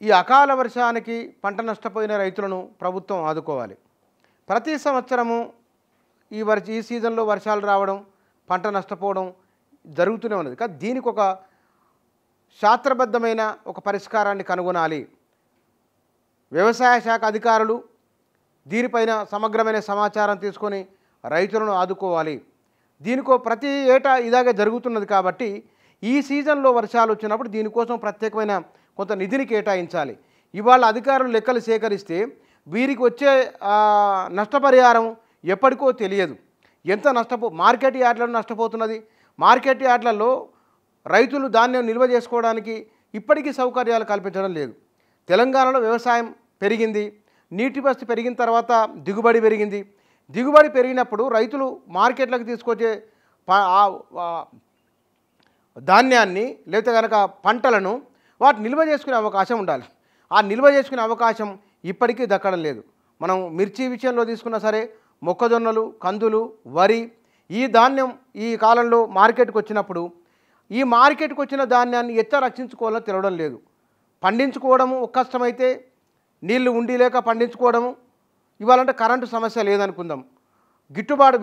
ఈ అకాల వర్షానికి పంట నష్టపోయిన రైతులను ప్రభుత్వం ఆదుకోవాలి. ప్రతి సంవత్సరము ఈ సీజన్లో వర్షాలు రావడం, పంట నష్టపోవడం జరుగుతూనే ఉన్నది. కానీ దీనికి ఒక శాస్త్రబద్ధమైన ఒక పరిష్కారాన్ని కనుగొనాలి. వ్యవసాయ శాఖ అధికారులు దీనిపైన సమగ్రమైన సమాచారం తీసుకొని రైతులను ఆదుకోవాలి. దీనికో ప్రతి ఏటా ఇలాగే జరుగుతున్నది కాబట్టి ఈ సీజన్లో వర్షాలు వచ్చినప్పుడు దీనికోసం ప్రత్యేకమైన కొంత నిధిని కేటాయించాలి. ఇవాళ అధికారులు లెక్కలు సేకరిస్తే వీరికి వచ్చే నష్టపరిహారం ఎప్పటికో తెలియదు. ఎంత మార్కెట్ యార్డ్లలో నష్టపోతున్నది. మార్కెట్ యార్డ్లలో రైతులు ధాన్యం నిల్వ చేసుకోవడానికి ఇప్పటికీ సౌకర్యాలు కల్పించడం లేదు. తెలంగాణలో వ్యవసాయం పెరిగింది, నీటి వసతి పెరిగిన తర్వాత దిగుబడి పెరిగింది. దిగుబడి పెరిగినప్పుడు రైతులు మార్కెట్లకు తీసుకొచ్చే ధాన్యాన్ని లేకపోతే కనుక పంటలను వాటి నిల్వ చేసుకునే అవకాశం ఉండాలి. ఆ నిల్వ చేసుకునే అవకాశం ఇప్పటికీ దక్కడం లేదు. మనం మిర్చి విషయంలో తీసుకున్నా సరే, మొక్కజొన్నలు, కందులు, వరి, ఈ ధాన్యం ఈ కాలంలో మార్కెట్కి వచ్చినప్పుడు ఈ మార్కెట్కి వచ్చిన ధాన్యాన్ని ఎట్లా రక్షించుకోవాలో తెలియడం లేదు. పండించుకోవడము ఒక కష్టమైతే నీళ్లు ఉండి లేక పండించుకోవడము, ఇవాళంటే కరెంటు సమస్య లేదనుకుందాం, గిట్టుబాటు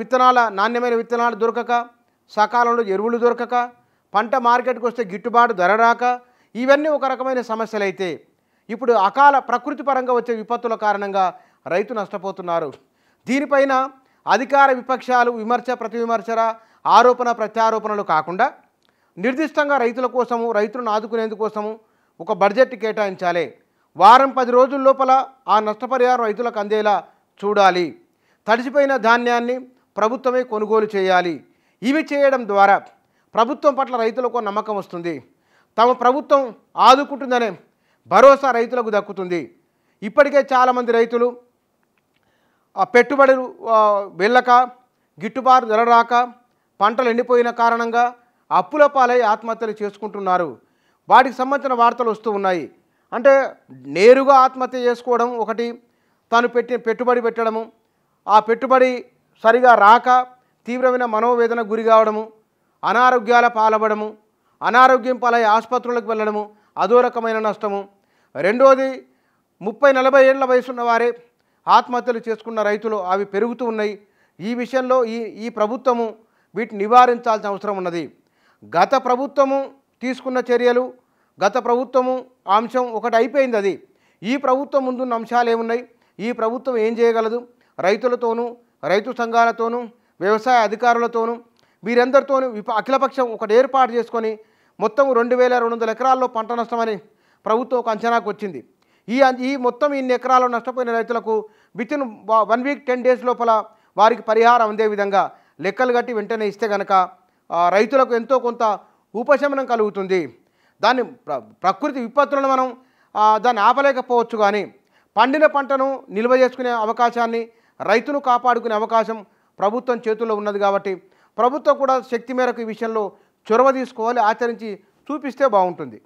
నాణ్యమైన విత్తనాలు దొరకక, సకాలంలో ఎరువులు దొరకక, పంట మార్కెట్కి వస్తే గిట్టుబాటు ధర రాక, ఇవన్నీ ఒక రకమైన సమస్యలు అయితే ఇప్పుడు ప్రకృతి పరంగా వచ్చే విపత్తుల కారణంగా రైతు నష్టపోతున్నారు. దీనిపైన అధికార విపక్షాలు ప్రతి విమర్శర, ఆరోపణ ప్రత్యారోపణలు కాకుండా నిర్దిష్టంగా రైతుల కోసము, రైతులను ఆదుకునేందుకోసము ఒక బడ్జెట్ కేటాయించాలి. వారం 10 రోజుల లోపల ఆ నష్టపరిహారం రైతులకు అందేలా చూడాలి. తడిసిపోయిన ధాన్యాన్ని ప్రభుత్వమే కొనుగోలు చేయాలి. ఇవి చేయడం ద్వారా ప్రభుత్వం పట్ల రైతులకు నమ్మకం వస్తుంది. తమ ప్రభుత్వం ఆదుకుంటుందనే భరోసా రైతులకు దక్కుతుంది. ఇప్పటికే చాలామంది రైతులు పెట్టుబడులు వెళ్ళక, గిట్టుబాటు ధర రాక, పంటలు ఎండిపోయిన కారణంగా అప్పుల పాలై ఆత్మహత్యలు చేసుకుంటున్నారు. వాటికి సంబంధించిన వార్తలు వస్తూ ఉన్నాయి. అంటే నేరుగా ఆత్మహత్య చేసుకోవడం ఒకటి, తాను పెట్టుబడి పెట్టడము, ఆ పెట్టుబడి సరిగా రాక తీవ్రమైన మనోవేదన గురి కావడము, అనారోగ్యాల పాలవడము, అనారోగ్యం పాలై ఆసుపత్రులకు వెళ్ళడము అదో రకమైన నష్టము. రెండోది 30-40 ఏళ్ల వయసున్న వారే ఆత్మహత్యలు చేసుకున్న రైతులు అవి పెరుగుతూ ఉన్నాయి. ఈ విషయంలో ఈ ప్రభుత్వము వీటిని నివారించాల్సిన అవసరం ఉన్నది. గత ప్రభుత్వము తీసుకున్న చర్యలు, గత ప్రభుత్వము అంశం ఒకటి అయిపోయింది. అది ఈ ప్రభుత్వం ముందున్న అంశాలు ఏమున్నాయి, ఈ ప్రభుత్వం ఏం చేయగలదు, రైతులతోనూ, రైతు సంఘాలతోనూ, వ్యవసాయ అధికారులతోనూ, వీరందరితోనూ అఖిలపక్షం ఒకటి ఏర్పాటు చేసుకొని మొత్తం 2200 ఎకరాల్లో పంట నష్టమని ప్రభుత్వం ఒక అంచనాకు వచ్చింది. ఈ మొత్తం ఇన్ని ఎకరాల్లో నష్టపోయిన రైతులకు వితిన్ 1 వీక్ 10 డేస్ లోపల వారికి పరిహారం అందే విధంగా లెక్కలు కట్టి వెంటనే ఇస్తే కనుక రైతులకు ఎంతో కొంత ఉపశమనం కలుగుతుంది. దాన్ని ప్రకృతి విపత్తులను మనం దాన్ని ఆపలేకపోవచ్చు, కానీ పండిన పంటను నిల్వ చేసుకునే అవకాశాన్ని, రైతును కాపాడుకునే అవకాశం ప్రభుత్వం చేతుల్లో ఉన్నది. కాబట్టి ప్రభుత్వం కూడా శక్తి మేరకు ఈ విషయంలో చొరవ తీసుకోవాలి, ఆచరించి చూపిస్తే బాగుంటుంది.